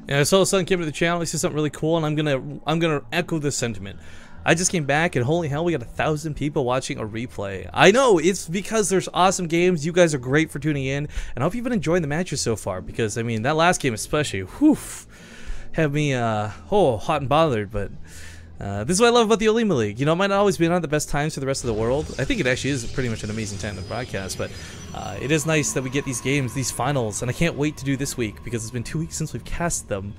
And I saw someone came to the channel. He said something really cool, and I'm gonna echo this sentiment. I just came back, and holy hell, we got 1,000 people watching a replay. I know it's because there's awesome games. You guys are great for tuning in, and I hope you've been enjoying the matches so far. Because I mean, that last game especially, whew, had me hot and bothered. But this is what I love about the OlimoLeague. You know, it might not always be not the best times for the rest of the world. I think it actually is pretty much an amazing time to broadcast, but it is nice that we get these games, these finals, and I can't wait to do this week because it's been 2 weeks since we've cast them.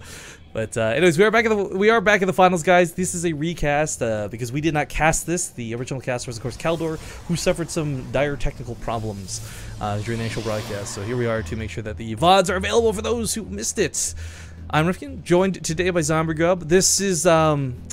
But anyways, we are back in the finals, guys. This is a recast because we did not cast this. The original cast was, of course, Kaldor, who suffered some dire technical problems during the initial broadcast. So here we are to make sure that the VODs are available for those who missed it. I'm Rifkin, joined today by ZomberGub. This is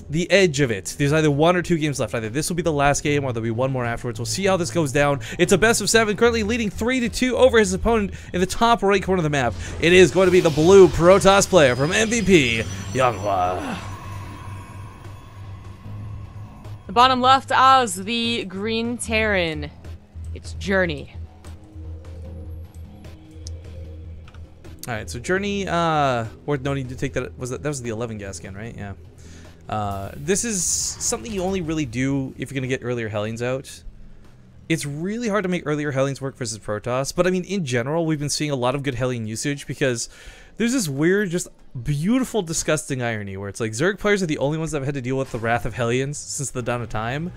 the edge of it. There's either 1 or 2 games left. Either this will be the last game or there'll be 1 more afterwards. We'll see how this goes down. It's a best of 7, currently leading 3-2 over his opponent in the top right corner of the map. It is going to be the blue Protoss player from MVP, YongHwa. The bottom left as the green Terran. It's Journey. Alright, so Journey, worth noting to take that was the 11 gas scan, right? Yeah. This is something you only really do if you're gonna get earlier Hellions out. It's really hard to make earlier Hellions work versus Protoss, but I mean, in general, we've been seeing a lot of good Hellion usage because there's this weird, just beautiful, disgusting irony where it's like Zerg players are the only ones that have had to deal with the wrath of Hellions since the dawn of time.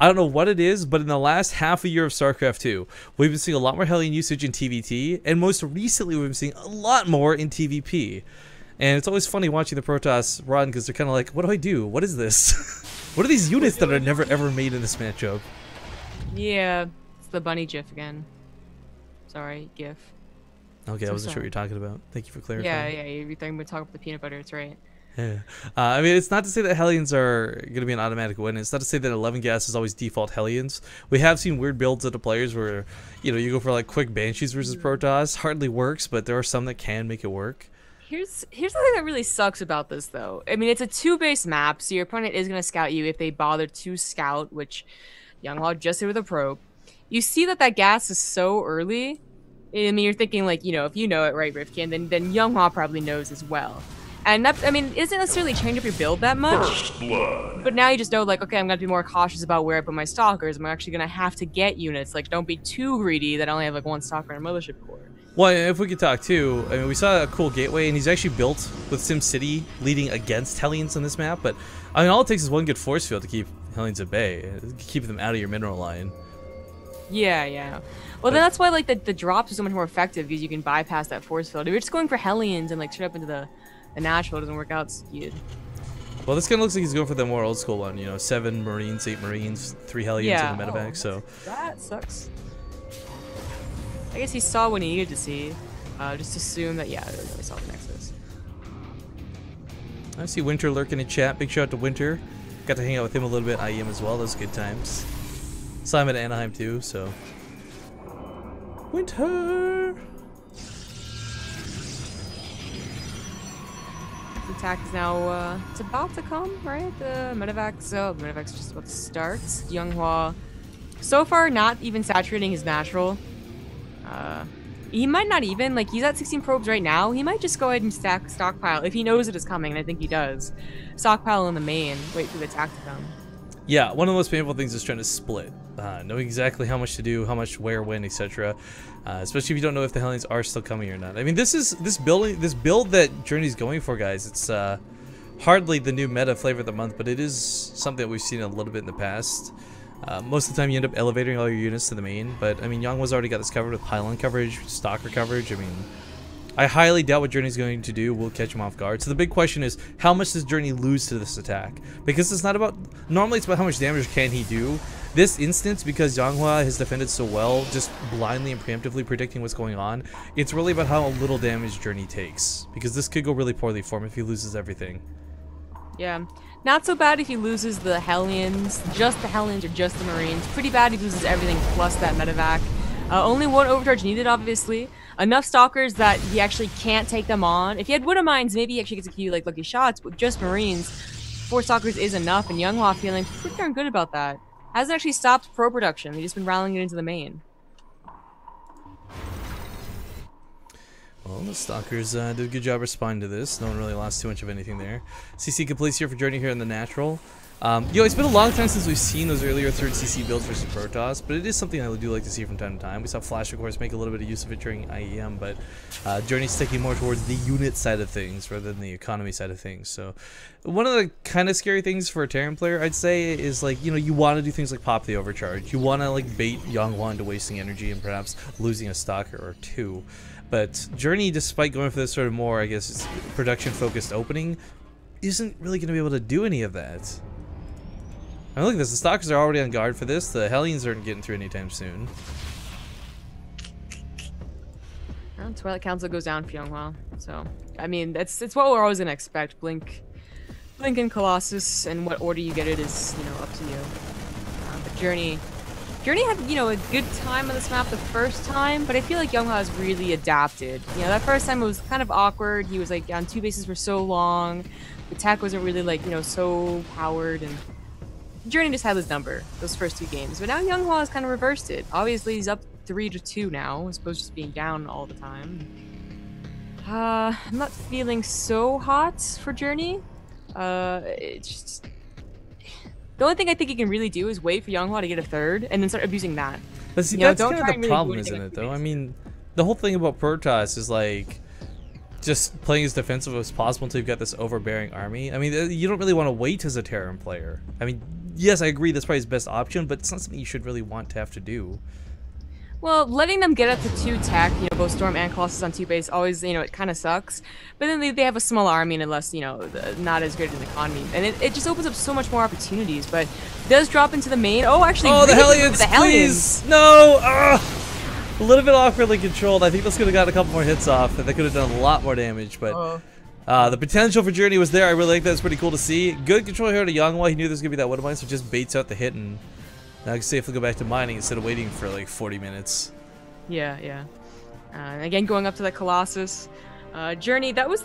I don't know what it is, but in the last half a year of Starcraft 2, we've been seeing a lot more Hellion usage in TVT, and most recently we've been seeing a lot more in TVP. And it's always funny watching the Protoss run because they're kind of like, what do I do? What is this? What are these units that are never ever made in this matchup? Yeah, it's the bunny gif again. Sorry, gif. Okay, So I wasn't sure sorry. what you're talking about. Thank you for clarifying. Yeah, you're talking about the peanut butter, it's right. Yeah. I mean, it's not to say that Hellions are going to be an automatic win. It's not to say that 11 gas is always default Hellions. We have seen weird builds of the players where, you know, you go for like quick Banshees versus Protoss. Hardly works, but there are some that can make it work. Here's the thing that really sucks about this, though. I mean, it's a 2-base map, so your opponent is going to scout you if they bother to scout, which YongHwa just did with a probe. You see that gas is so early. I mean, you're thinking, like, you know, if you know it, right, Rifkin, then YongHwa probably knows as well. And that, I mean, it doesn't necessarily change up your build that much. But now you just know, like, okay, I'm going to be more cautious about where I put my stalkers. I'm actually going to have to get units. Like, don't be too greedy that I only have, like, 1 stalker and a mothership core. Well, if we could talk too, I mean, we saw a cool gateway, and he's actually built with SimCity leading against Hellions on this map. But, I mean, all it takes is 1 good force field to keep Hellions at bay. Keep them out of your mineral line. Yeah. Well, then that's why, like, the drops are so much more effective because you can bypass that force field. If you're just going for Hellions and, like, straight up into the natural, it doesn't work out so good. Well, this kind of looks like he's going for the more old school one, you know, 7 Marines, 8 Marines, 3 Hellions in the medevac, so. That sucks. I guess he saw what he needed to see. Just assume that, yeah, he saw the Nexus. I see Winter lurking in chat. Big shout out to Winter. Got to hang out with him a little bit, IEM as well. Those good times. Saw him at Anaheim too, so. Winter! The attack is now, it's about to come, right? The medevac, so the medevac's just about to start. YongHwa, so far, not even saturating his natural. He might not even, like, he's at 16 probes right now. He might just go ahead and stockpile if he knows it is coming, and I think he does. Stockpile in the main, wait for the attack to come. Yeah, one of the most painful things is trying to split. Knowing exactly how much to do, how much, where, when, etc. Especially if you don't know if the Hellions are still coming or not. I mean, this build that Journey's going for, guys. It's hardly the new meta flavor of the month, but it is something that we've seen a little bit in the past. Most of the time you end up elevating all your units to the main, but I mean, YongHwa's already got this covered with pylon coverage, stalker coverage. I mean, I highly doubt what Journey's going to do will catch him off guard. So the big question is, how much does Journey lose to this attack? Because it's not about, normally it's about how much damage can he do. This instance, because YongHwa has defended so well, just blindly and preemptively predicting what's going on, it's really about how little damage Journey takes. Because this could go really poorly for him if he loses everything. Yeah. Not so bad if he loses the Hellions, just the Hellions or just the Marines. Pretty bad if he loses everything plus that medevac. Only 1 overcharge needed, obviously. Enough stalkers that he actually can't take them on. If he had Widow Mines, maybe he actually gets a few like lucky shots, but just Marines, 4 stalkers is enough, and YongHwa feeling pretty darn good about that. Hasn't actually stopped pro production, he's just been rallying it into the main. Well, the Stalkers did a good job responding to this. No one really lost too much of anything there. CC completes here for Journey here in the natural. It's been a long time since we've seen those earlier 3rd CC builds versus Protoss, but it is something I do like to see from time to time. We saw Flash, of course, make a little bit of use of it during IEM, but Journey's sticking more towards the unit side of things rather than the economy side of things. So one of the kind of scary things for a Terran player, I'd say, is like, you want to do things like pop the overcharge. You want to like bait YongHwa into wasting energy and perhaps losing a Stalker or two. But Journey, despite going for this sort of more, I guess, production-focused opening, isn't really going to be able to do any of that. I mean, look at this. The Stalkers are already on guard for this. The Hellions aren't getting through anytime soon. Well, Twilight Council goes down for YongHwa. So, I mean, it's what we're always going to expect. Blink and Colossus, and what order you get it is, up to you. But Journey had, a good time on this map the first time, but I feel like YongHwa has really adapted. That first time it was kind of awkward. He was like on 2 bases for so long. The tech wasn't really like, so powered, and Journey just had his number those first 2 games. But now YongHwa has kind of reversed it. Obviously, he's up 3-2 now, as opposed to just being down all the time. I'm not feeling so hot for Journey. It's just... The only thing I think he can really do is wait for YongHwa to get a 3rd, and then start abusing that. But see, that's kind of the problem, isn't it, though? I mean, the whole thing about Protoss is, like, just playing as defensive as possible until you've got this overbearing army. I mean, you don't really want to wait as a Terran player. I mean, yes, I agree that's probably his best option, but it's not something you should really want to have to do. Well, letting them get up to 2 tech, both Storm and Colossus on 2 base, always, it kind of sucks. But then they have a small army and less, not as great an economy. And it just opens up so much more opportunities. But it does drop into the main. Oh, actually, the Hellions, please! No! A little bit awkwardly controlled. I think this could have gotten a couple more hits off, and they could have done a lot more damage. But the potential for Journey was there. I really like that. It's pretty cool to see. Good control here to YongHwa. He knew there was going to be that one of mine, so just baits out the hit, and now I can safely go back to mining instead of waiting for like 40 minutes. Yeah. Again, going up to the Colossus. Journey, that was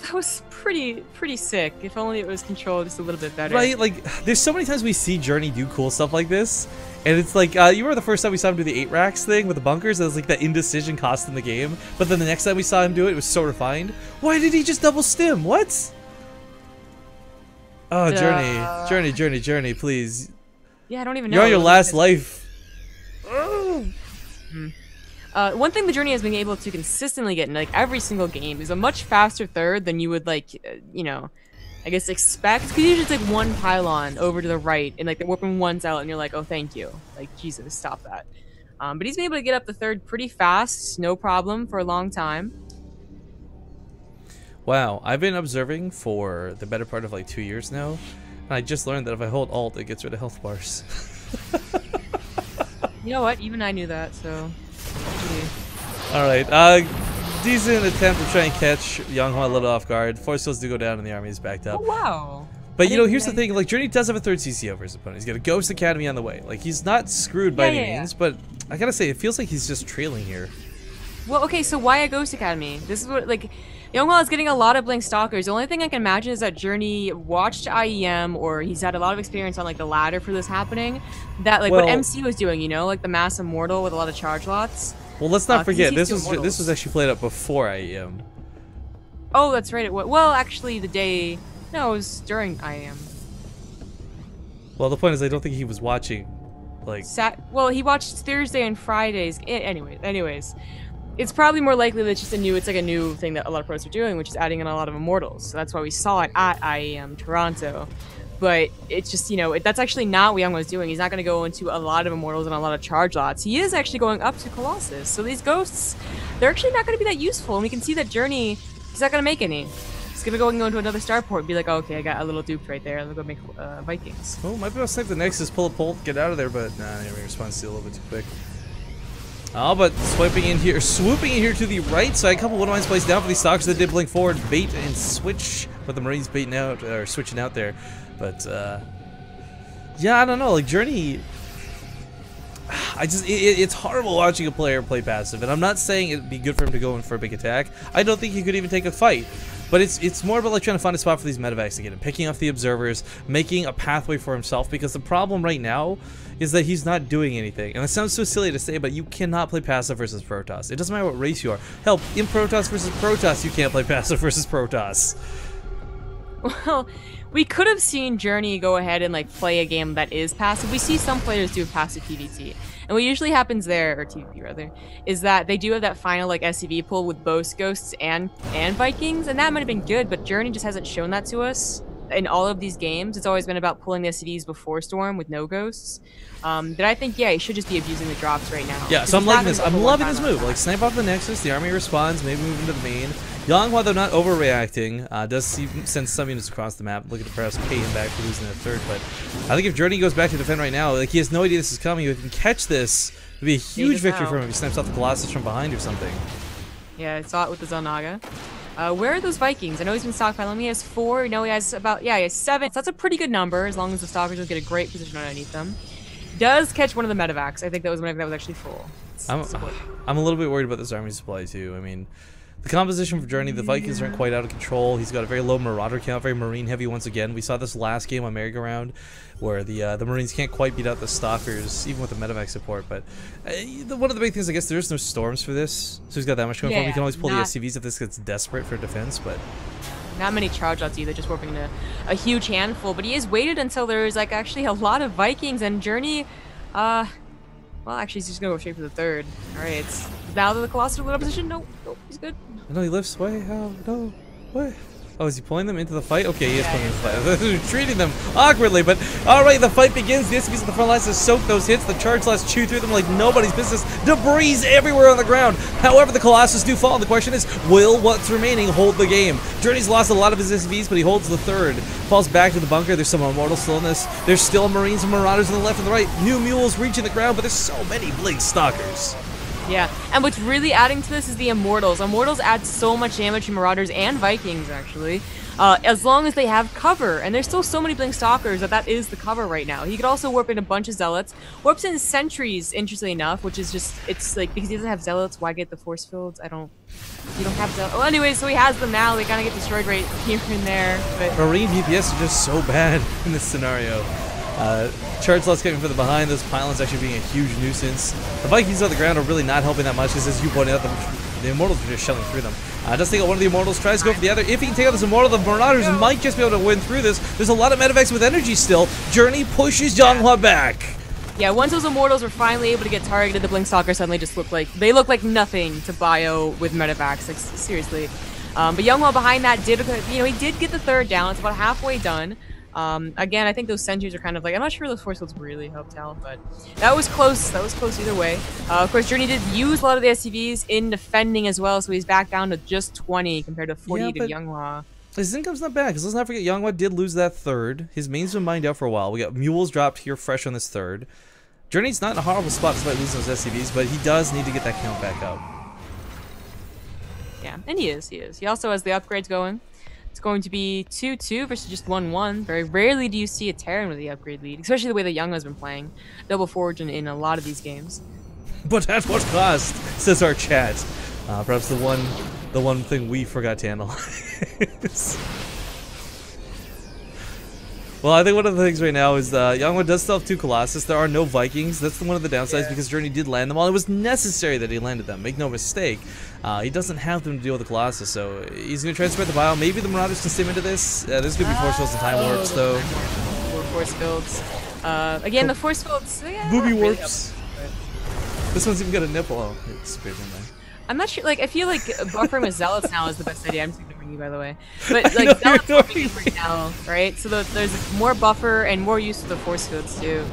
pretty sick. If only it was controlled just a little bit better. Right, like, there's so many times we see Journey do cool stuff like this, and it's like, you remember the first time we saw him do the 8 racks thing with the bunkers? That was like that indecision cost in the game, but then the next time we saw him do it, it was so refined. Why did he just double stim? What? Oh, Journey, please. Yeah, I don't even know. You're on your last life. One thing the Journey has been able to consistently get in like every single game is a much faster 3rd than you would like, I guess expect. Because usually it's like 1 pylon over to the right and like the warping 1's out and you're like, oh, thank you. Like, Jesus, stop that. But he's been able to get up the 3rd pretty fast, no problem for a long time. Wow, I've been observing for the better part of like 2 years now. And I just learned that if I hold Alt, it gets rid of health bars. You know what? Even I knew that, so... Alright, decent attempt to try and catch YongHwa a little off guard. Force fields do go down and the army is backed up. Oh, wow. But here's the thing, like, Journey does have a 3rd CC over his opponent. He's got a Ghost Academy on the way. Like, he's not screwed by any means, but I gotta say, it feels like he's just trailing here. Well, okay, so why a Ghost Academy? This is what, like, YongHwa is getting a lot of Blink Stalkers. The only thing I can imagine is that Journey watched IEM, or he's had a lot of experience on, like, the ladder for this happening. That, like, what MC was doing, like the Mass Immortal with a lot of charge lots. Well, let's not forget, this was actually played up before IEM. Oh, that's right. Well, actually, it was during IEM. Well, the point is, I don't think he was watching, like... Well, he watched Thursday and Fridays. Anyways. It's probably more likely that it's like a new thing that a lot of pros are doing, which is adding in a lot of Immortals. So that's why we saw it at IEM Toronto. But it's just, that's actually not what YongHwa is doing. He's not going to go into a lot of Immortals and a lot of charge lots. He is actually going up to Colossus. So these Ghosts, they're actually not going to be that useful. And we can see that Journey, he's not going to make any. He's going to go into another starport and be like, oh, okay, I got a little duped right there. I'll go make Vikings. Oh, might be able to snipe the Nexus, pull a pole, get out of there, but nah, enemy response to a little bit too quick. Oh, but swooping in here to the right side. A couple one lines placed down for these Stalkers that did blink forward, bait and switch. But the Marines baiting out, or switching out there. But, yeah, I don't know. Like, Journey, it's horrible watching a player play passive. And I'm not saying it'd be good for him to go in for a big attack. I don't think he could even take a fight. But it's more about like trying to find a spot for these medevacs to get him, picking off the observers, making a pathway for himself, because the problem right now is that he's not doing anything. And it sounds so silly to say, but you cannot play passive versus Protoss. It doesn't matter what race you are. Hell, in Protoss versus Protoss, you can't play passive versus Protoss. Well, we could have seen Journey go ahead and like play a game that is passive. We see some players do passive PvT. And what usually happens there, or TVP rather, is that they do have that final like SCV pull with both Ghosts and Vikings, and that might have been good, but Journey just hasn't shown that to us in all of these games. It's always been about pulling the SCVs before Storm with no Ghosts. That I think, yeah, he should just be abusing the drops right now. Yeah, so I'm liking this. I'm loving this move. Like, snipe off the Nexus, the army responds, maybe move into the main. YongHwa, though not overreacting, does send some units across the map, looking to perhaps pay him back for losing that third, but I think if Journey goes back to defend right now, like, he has no idea this is coming. If he can catch this, it would be a huge victory for him if he snipes off the Colossus from behind or something. Yeah, I saw it with the Zelnaga. Where are those Vikings? I know he's been stockpiling. He has 4. No, he has about, yeah, he has 7. So that's a pretty good number, as long as the Stalkers will get a great position underneath them. Does catch one of the medevacs. I think that was one that was actually full. I'm a little bit worried about this army supply, too. I mean, the composition for Journey, the Vikings aren't quite out of control. He's got a very low Marauder count, very Marine heavy once again. We saw this last game on Merry-Go-Round, where the Marines can't quite beat out the Stalkers, even with the medevac support. But one of the big things, I guess, there's no storms for this, so he's got that much going for him. He can always pull the SCVs if this gets desperate for defense, but not many charge outs either, just warping to a huge handful. But he has waited until there's like actually a lot of Vikings, and Journey, well, actually, he's just gonna go straight for the third. All right, it's now that the Colossus is in a position. Nope, he's good. No, he lifts. Wait, how? No, what? Oh, is he pulling them into the fight? Okay, he is pulling them into the fight. They're treating them awkwardly, but alright, the fight begins. The SCVs on the front lines to soak those hits. The charge lasts chew through them like nobody's business. Debris everywhere on the ground. However, the Colossus do fall. The question is, will what's remaining hold the game? Journey's lost a lot of his SCVs, but he holds the third. Falls back to the bunker. There's some Immortals still in this. There's still Marines and Marauders on the left and the right. New Mules reaching the ground, but there's so many Blade Stalkers. Yeah, and what's really adding to this is the Immortals. Immortals add so much damage to Marauders and Vikings, actually, as long as they have cover. And there's still so many Blink Stalkers that is the cover right now. He could also warp in a bunch of Zealots. Warps in Sentries, interestingly enough, which is just, it's like, because he doesn't have Zealots, why get the Force Fields? You don't have Zealots. Well, anyway, so he has them now. They kind of get destroyed right here and there. But Marine DPS are just so bad in this scenario. Charge slots coming from the behind, those pylons actually being a huge nuisance. The Vikings on the ground are really not helping that much, because as you pointed out, the Immortals are just shelling through them. Does take out one of the Immortals, tries to go for the other. If he can take out this Immortal, the Marauders might just be able to win through this. There's a lot of medevacs with energy still. Journey pushes YongHwa back. Yeah, once those Immortals were finally able to get targeted, the Blink Stalkers suddenly just look like nothing to bio with medevacs. Like, seriously. But YongHwa behind that he did get the third down. It's about halfway done. Again, I think those sentries are kind of like, I'm not sure those force fields really helped out, but that was close. That was close either way. Of course, Journey did use a lot of the SCVs in defending as well, so he's back down to just 20 compared to 40 to YongHwa. His income's not bad, because let's not forget, YongHwa did lose that third. His main's been mined out for a while. We got Mules dropped here fresh on this third. Journey's not in a horrible spot despite losing those SCVs, but he does need to get that count back up. Yeah, and he is. He also has the upgrades going. It's going to be 2-2 versus just 1-1. Very rarely do you see a Terran with the upgrade lead, especially the way that YongHwa's been playing Double Forge in a lot of these games. But at what cost, says our chat. Perhaps the one thing we forgot to analyze. Well, I think one of the things right now is YongHwa does still have 2 Colossus. There are no Vikings. That's one of the downsides, because Journey did land them all. It was necessary that he landed them. Make no mistake. He doesn't have them to deal with the Colossus, so he's going to try to spread the bio. Maybe the Marauders can stim into this. This could be Force Fields and Time Warps, though. Or Force Fields. Again, the Force Fields. Yeah, Booby Warps. This one's even got a nipple. Oh, it's bigger than that. I'm not sure, like, I feel like buffering with Zealots now is the best idea. I'm just ignoring you, by the way. But, like, Zealots are big right now, right? So there's more buffer and more use for the Force Fields, too.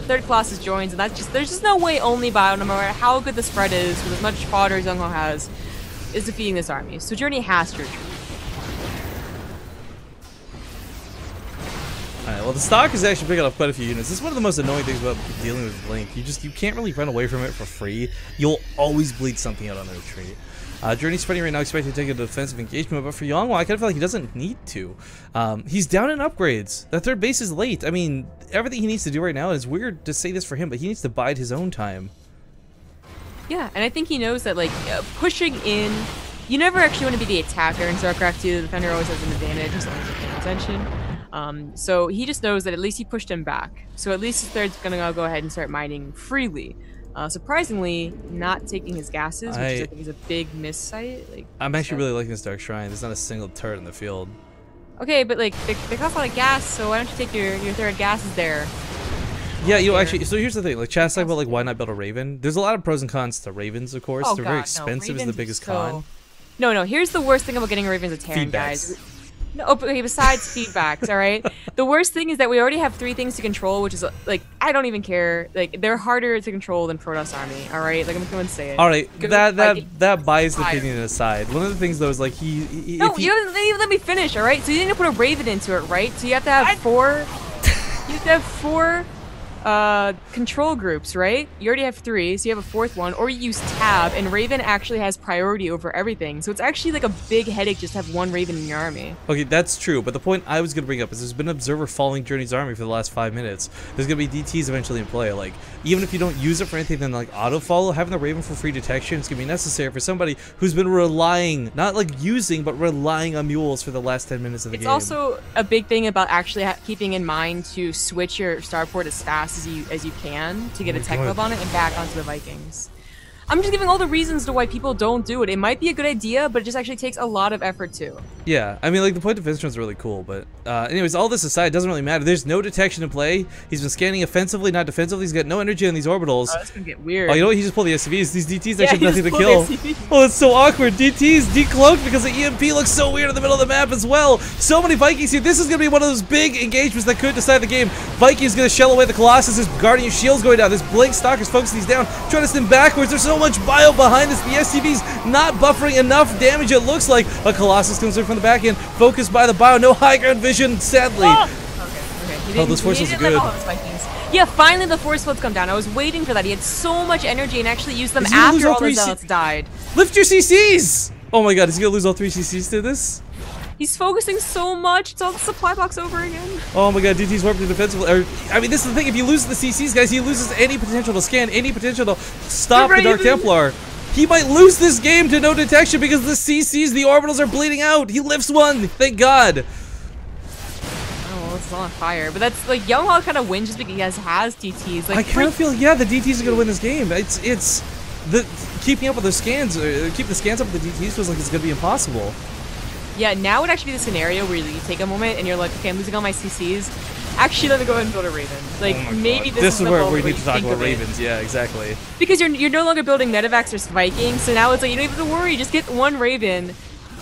Third Colossus joins, and there's just no way only bio, no matter how good the spread is, with as much fodder as YongHwa has, is defeating this army. So Journey has to retreat. Alright, well, the stock is actually picking up quite a few units. This is one of the most annoying things about dealing with Blink. You can't really run away from it for free. You'll always bleed something out on the retreat. Journey's spreading right now, expecting to take a defensive engagement, but for YongHwa, I kind of feel like he doesn't need to. He's down in upgrades. That third base is late. I mean, everything he needs to do right now, and it's weird to say this for him, but he needs to bide his own time. Yeah, and I think he knows that, like, pushing in you never actually want to be the attacker in Starcraft 2. The defender always has an advantage as long as you're paying attention. So he just knows that at least he pushed him back. So at least his third's gonna go ahead and start mining freely. Surprisingly, not taking his gases, which I think is a big miss site. Like, I'm actually really liking this Dark Shrine. There's not a single turret in the field. Okay, but like they cost a lot of gas, so why don't you take your third gases there? Yeah, you know, actually, so here's the thing. Like, chat's talking about, like, why not build a Raven? There's a lot of pros and cons to Ravens, of course. Oh, They're very expensive is the biggest con. No, here's the worst thing about getting a Raven's a Terran, guys. No, okay, besides feedbacks, all right? The worst thing is that we already have 3 things to control, which is, like, I don't even care. Like, they're harder to control than Protoss Army, all right? Like, I'm going to say it. All right, that biased opinion aside. One of the things, though, is, like, No, you didn't even let me finish, all right? So you need to put a Raven into it, right? So you have to have 4... You have to have 4... control groups, right? You already have 3, so you have a 4th one, or you use tab, and Raven actually has priority over everything. So it's actually like a big headache just to have 1 Raven in your army. Okay, that's true, but the point I was going to bring up is there's been an observer following Journey's army for the last 5 minutes. There's going to be DTs eventually in play. Like, even if you don't use it for anything then like auto-follow, having the Raven for free detection is going to be necessary for somebody who's been relying, not like using, but relying on mules for the last 10 minutes of the game. It's also a big thing about actually keeping in mind to switch your starport as fast as you can to get a tech club on it and back onto the Vikings. I'm just giving all the reasons to why people don't do it. It might be a good idea, but it just actually takes a lot of effort too. Yeah, I mean, like, the point defense run's really cool, but anyways, all this aside, it doesn't really matter. There's no detection in play. He's been scanning offensively, not defensively. He's got no energy on these orbitals. Oh, that's gonna get weird. Oh, you know what? He just pulled the SCVs. These DTs actually have nothing to kill. Oh, it's so awkward. DTs decloaked because the EMP looks so weird in the middle of the map as well. So many Vikings here. This is gonna be one of those big engagements that could decide the game. Vikings gonna shell away the Colossus. This Guardian Shield's going down. This Blink Stalker's focusing these down, trying to stem backwards. There's so much bio behind this. The SCV's not buffering enough damage, it looks like. A Colossus comes in from the back end, focused by the bio. No high ground vision, sadly. Okay. Oh, those forces are good. Yeah, finally the force fields come down. I was waiting for that. He had so much energy and actually used them after all the zealots died. Lift your CCs! Oh my god, is he gonna lose all 3 CCs to this? He's focusing so much. It's all the supply box over again. Oh my god, DT's warped to defensively. I mean, this is the thing. If you lose the CCs, guys, he loses any potential to scan, any potential to stop the Dark Templar. He might lose this game to no detection because the CCs, the orbitals are bleeding out. He lifts one. Thank God. Oh, well, it's all on fire. But that's like YongHwa kind of wins just because he has DTs. Like, I kind of feel, yeah, the DTs are going to win this game. It's the keeping up with the scans, keep the scans up with the DTs feels like it's going to be impossible. Yeah, now would actually be the scenario where you take a moment and you're like, okay, I'm losing all my CCs. Actually, let me go ahead and build a Raven. Like, maybe this is where we need to talk about Ravens. Yeah, exactly. Because you're no longer building Medivacs or Vikings, so now it's like you don't even have to worry. Just get 1 Raven.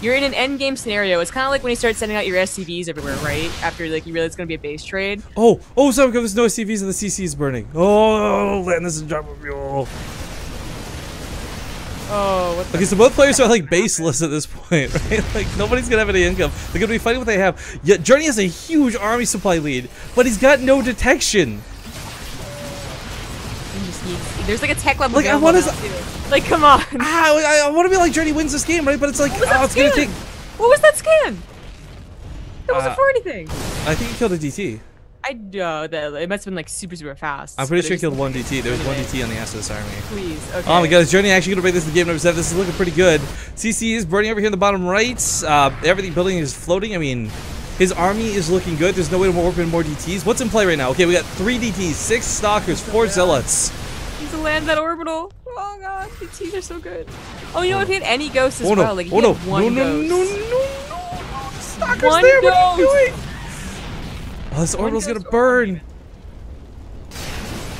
You're in an end game scenario. It's kind of like when you start sending out your SCVs everywhere, right? After like you realize it's gonna be a base trade. Oh, sorry, there's no SCVs and the CC is burning. Oh, land this is drop of fuel. Oh, what the okay, so both players are like baseless at this point, right? Like, nobody's gonna have any income. They're gonna be fighting what they have. Yet Journey has a huge army supply lead, but he's got no detection. There's like a tech level. Like, I want to. Like, come on. I want to be like Journey wins this game, right? But it's like, oh, it's gonna take. What was that scan? That wasn't for anything. I think he killed a DT. It must have been like super fast. I'm pretty sure he killed 1 DT. There was 1 DT on the ass of this army. Please, okay. Oh my god, is Journey actually gonna break this in game number 7? This is looking pretty good. CC is burning over here in the bottom right. Everything building is floating. I mean, his army is looking good. There's no way to warp in more DTs. What's in play right now? Okay, we got 3 DTs, 6 Stalkers, 4 Zealots. He's to land that orbital. Oh god, DTs are so good. Oh, you know, if he had any ghosts as well, like, he had 1 ghost. No. Stalkers there, what are you doing? Oh, this orbital's gonna burn.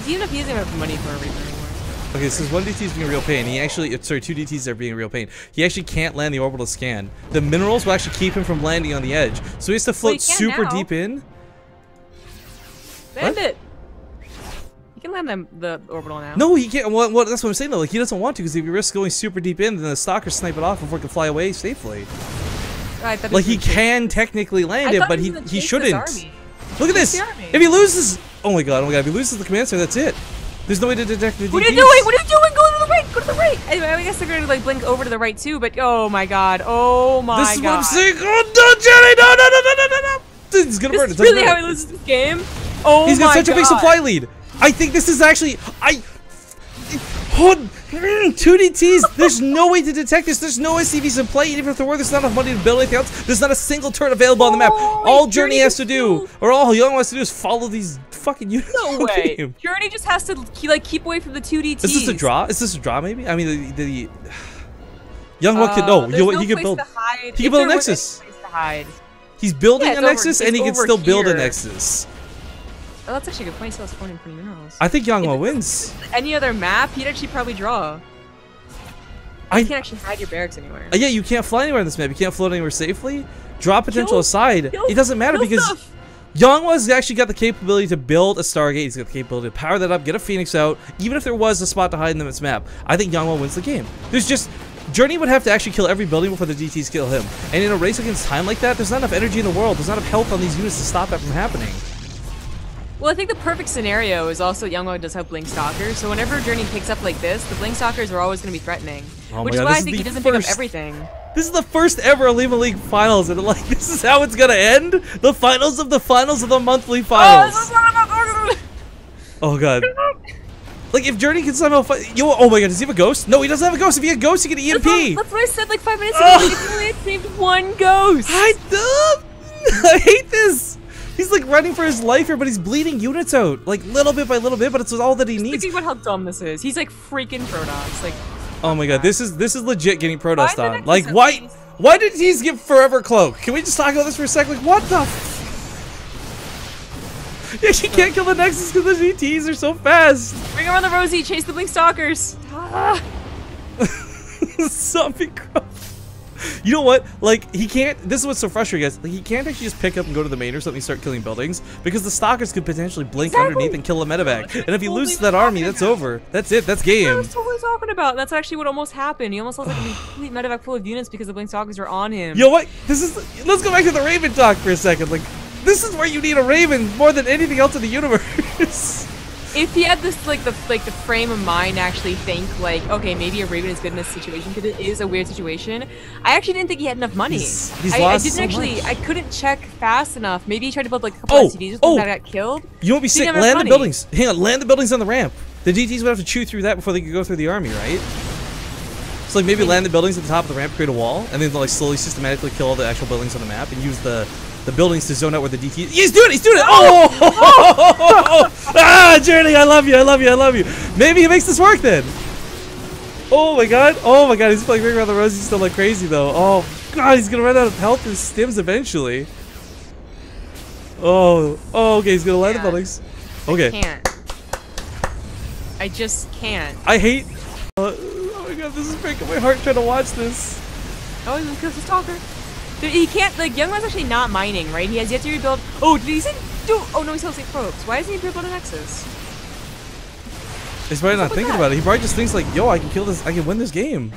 Even if he doesn't have money for a Reaper anymore. Okay, so 1 DT is being a real pain. He actually, sorry, 2 DTs are being a real pain. He actually can't land the orbital scan. The minerals will actually keep him from landing on the edge. So he has to float super deep in. Land it. He can land the orbital now. No, he can't. Well, that's what I'm saying though. Like, he doesn't want to because if he risks going super deep in, then the stalkers snipe it off before it can fly away safely. Like, he can technically land it, but he shouldn't. Look at this! If he loses, oh my god! If he loses the command center, that's it. There's no way to detect the DTs. What are you doing? What are you doing? Go to the right! Go to the right! Anyway, I guess they're going to like blink over to the right too. But oh my god! Oh my god! This is what I'm saying. Oh no, Jenny! No! He's gonna burn. This is really how he loses this game. Oh my god! He's got such a big supply lead. I think this is actually Two DTs. There's no way to detect this. There's no SCVs in play. Even if there were, there's not enough money to build anything else. There's not a single turret available on the map. All Journey has to do, or all YongHwa has to do, is follow these fucking units. No way. Journey just has to keep away from the 2 DTs. Is this a draw? Is this a draw? Maybe. I mean, the YongHwa could no. He could build. He can build a Nexus. He's building a Nexus, and he can still build a Nexus. Oh, that's actually a good point. He still has 420 minerals. I think YongHwa wins. Any other map, he'd actually probably draw. You can't actually hide your barracks anywhere. Yeah, you can't fly anywhere in this map. You can't float anywhere safely. Draw potential aside, it doesn't matter because YongHwa's actually got the capability to build a Stargate. He's got the capability to power that up, get a Phoenix out, even if there was a spot to hide in this map. I think YongHwa wins the game. There's just... Journey would have to actually kill every building before the DTs kill him. And in a race against time like that, there's not enough energy in the world. There's not enough health on these units to stop that from happening. Well, I think the perfect scenario is also YongHwa does have Blink Stalkers, so whenever Journey picks up like this, the Blink Stalkers are always going to be threatening. Oh which is why I think he doesn't pick up everything. This is the first ever OlimoLeague finals, and like this is how it's going to end? The finals of the monthly finals. Oh god. Like, if Journey can somehow fight... oh my god, does he have a ghost? No, he doesn't have a ghost. If he had a ghost, he could EMP. That's what I said like 5 minutes ago. He only had saved 1 ghost. I hate this. He's like running for his life here, but he's bleeding units out, like little bit by little bit, but it's all that he needs. Think about how dumb this is. He's like freaking Protoss. Like, oh my god, this is legit getting Protoss on. Like, why did he give Forever Cloak? Can we just talk about this for a sec? Like, what the? Yeah, she can't kill the Nexus because the GTs are so fast. Bring around the Rosie. Chase the Blink Stalkers. Zombie Crow. You know what? Like, he can't... This is what's so frustrating, guys. Like, he can't actually just pick up and go to the main or something and start killing buildings because the Stalkers could potentially blink underneath and kill a medevac. And if he loses that army, that's over. That's it. That's game. That's what I was totally talking about. That's actually what almost happened. He almost lost like a complete medevac full of units because the Blink Stalkers were on him. You know what? This is... Let's go back to the Raven talk for a second. Like, this is where you need a Raven more than anything else in the universe. If he had this the frame of mind to actually think like, okay, maybe a Raven is good in this situation because it is a weird situation. I actually didn't think he had enough money. I didn't actually. I couldn't check fast enough. Maybe he tried to build like a couple SCDs that got killed. You won't be sick. Land the buildings. Hang on, land the buildings on the ramp. The DTs would have to chew through that before they could go through the army, right? So like maybe land the buildings at the top of the ramp, create a wall, and then like slowly systematically kill all the actual buildings on the map and use the buildings to zone out where the DT. He's doing it! He's doing it! Oh! Ah, Journey, I love you, I love you, I love you. Maybe he makes this work then. Oh my god, he's playing Ring Around the Rosie still like crazy though. Oh god, he's gonna run out of health and stims eventually. Oh, okay, he's gonna land the buildings. Okay. I can't. I just can't. I hate. Oh my god, this is breaking my heart trying to watch this. Oh, he's gonna kill the Stalker. He can't, like, YongHwa's actually not mining, right? He has yet to rebuild. Oh, did he say do? Oh no, he still has 8 probes. Why doesn't he rebuild a Nexus? He's probably not thinking about it. He probably just thinks like, yo, I can kill this, I can win this game.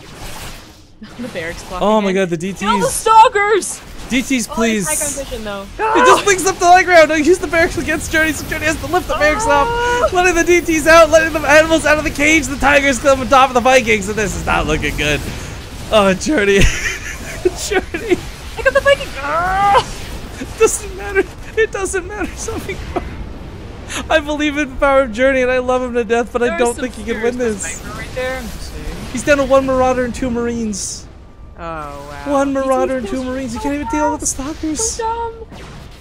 The barracks clock. Oh my god, the DTs. Kill the Stalkers! DTs, please. High ground vision, though. He just links up the high ground. No, use the barracks against Journey, so Journey has to lift the barracks up. Letting the DTs out, letting the animals out of the cage. The Tigers come on top of the Vikings, and this is not looking good. Oh, Journey. Journey. I got the Viking! It doesn't matter. It doesn't matter. Something. I believe in the power of Journey, and I love him to death, but I don't think he can win this. Right there. He's down to 1 Marauder and 2 Marines. Oh, wow. 1 Marauder and 2 Marines. You can't even deal with the Stalkers. So dumb.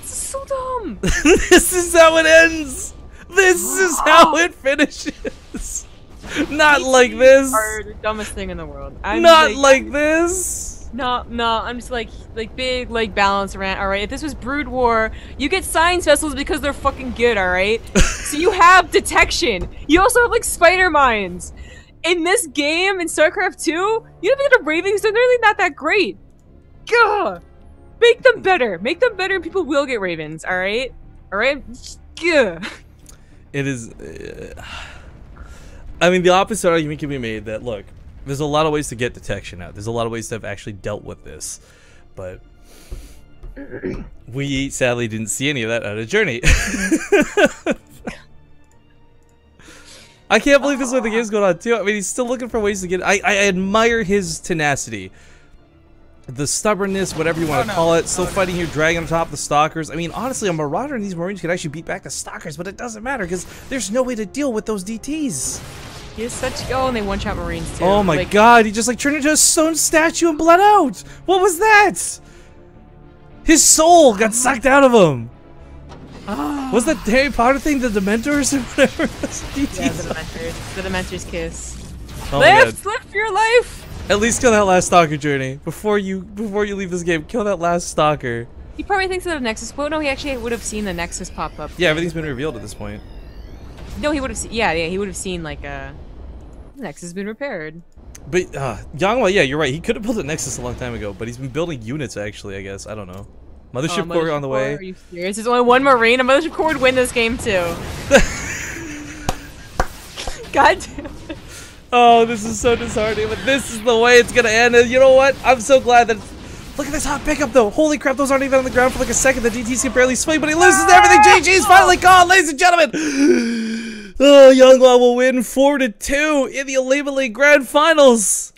This is so dumb. This is how it ends. This is how it finishes. Not like this. Are the dumbest thing in the world. Not like this. No, I'm just like big like balance around. All right, if this was Brood War, you get science vessels because they're fucking good. All right, so you have detection. You also have like spider mines. In this game, in Starcraft 2, you don't think the Ravens are really not that great. Gah! Make them better. Make them better, and people will get Ravens. All right, Gah! It is. I mean, the opposite argument can be made that look. There's a lot of ways to get detection out. There's a lot of ways to have actually dealt with this. But we sadly didn't see any of that out of Journey. I can't believe this is what the game's going on too. I mean, he's still looking for ways to get... I admire his tenacity. The stubbornness, whatever you want to call it. Still fighting here, dragging on top of the Stalkers. I mean, honestly, a Marauder and these Marines could actually beat back the Stalkers, but it doesn't matter because there's no way to deal with those DTs. He is such. Oh, and they one-shot Marines too. Oh my god, he just like turned into a stone statue and bled out. What was that? His soul got sucked out of him. Was that Harry Potter thing, the Dementors or whatever? Yeah, the Dementors. The Dementors kiss. Oh Live for your life. At least kill that last stalker, Journey. Before you leave this game, kill that last stalker. He probably thinks that a Nexus. Well, no, he actually would have seen the Nexus pop up. Yeah, everything's been revealed at this point. No, he would have seen. Yeah, he would have seen like Nexus has been repaired. But YongHwa, yeah, you're right. He could have built a Nexus a long time ago, but he's been building units actually. I guess I don't know. Mothership Core on the way. Are you serious? There's only one Marine. A Mothership Core would win this game too. God damn it. Oh, this is so disheartening, but this is the way it's gonna end. And you know what? I'm so glad that. Look at this hot pickup though. Holy crap, those aren't even on the ground for like a second. The DTs can barely swing, but he loses everything. GG's finally gone, ladies and gentlemen. Oh, YongHwa will win 4-2 in the OlimoLeague Grand Finals.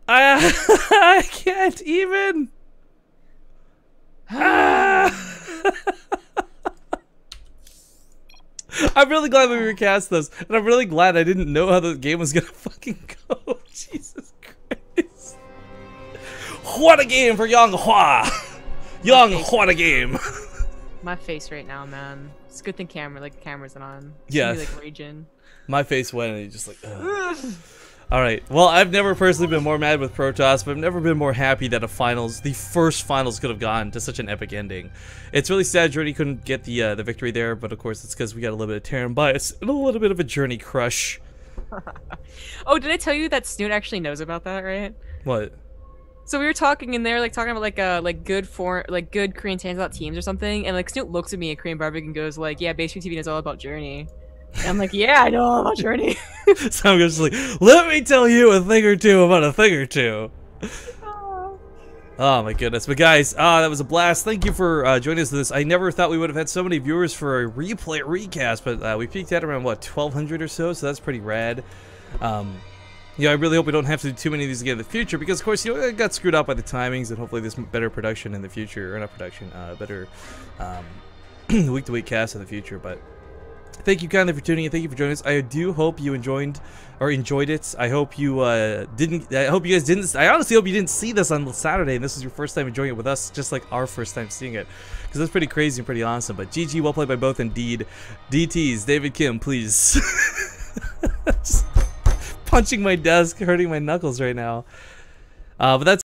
I can't even. I'm really glad we recast this, and I'm really glad I didn't know how the game was gonna fucking go. Jesus Christ. What a game for YongHwa! YongHwa a game! My face right now, man. It's a good thing camera's on. It's yeah. like raging. My face went and he just like, ugh. Alright, well, I've never personally been more mad with Protoss, but I've never been more happy that the first finals could have gone to such an epic ending. It's really sad Journey couldn't get the victory there, but of course it's because we got a little bit of Terran bias and a little bit of a Journey crush. Oh, did I tell you that Snoot actually knows about that, right? What? So we were talking in there, like talking about good Korean standout teams or something, and like Snoot looks at me at Korean Barbecue and goes like, "Yeah, Base TV is all about Journey." And I'm like, "Yeah, I know all about Journey." So I'm just like, "Let me tell you a thing or two about a thing or two." Oh my goodness, but guys, that was a blast. Thank you for joining us for this. I never thought we would have had so many viewers for a replay recast, but we peaked at around what 1,200 or so that's pretty rad. Yeah, I really hope we don't have to do too many of these again in the future, because of course, you know, I got screwed up by the timings, and hopefully there's better production in the future, or not production, better week-to-week cast in the future. But thank you kindly for tuning in. Thank you for joining us. I do hope you enjoyed it. I hope you didn't. I hope you guys didn't. I honestly hope you didn't see this on Saturday, and this is your first time enjoying it with us, just like our first time seeing it, because that's pretty crazy and pretty awesome. But GG, well played by both indeed. DTs, David Kim, please. Just punching my desk, hurting my knuckles right now. But that's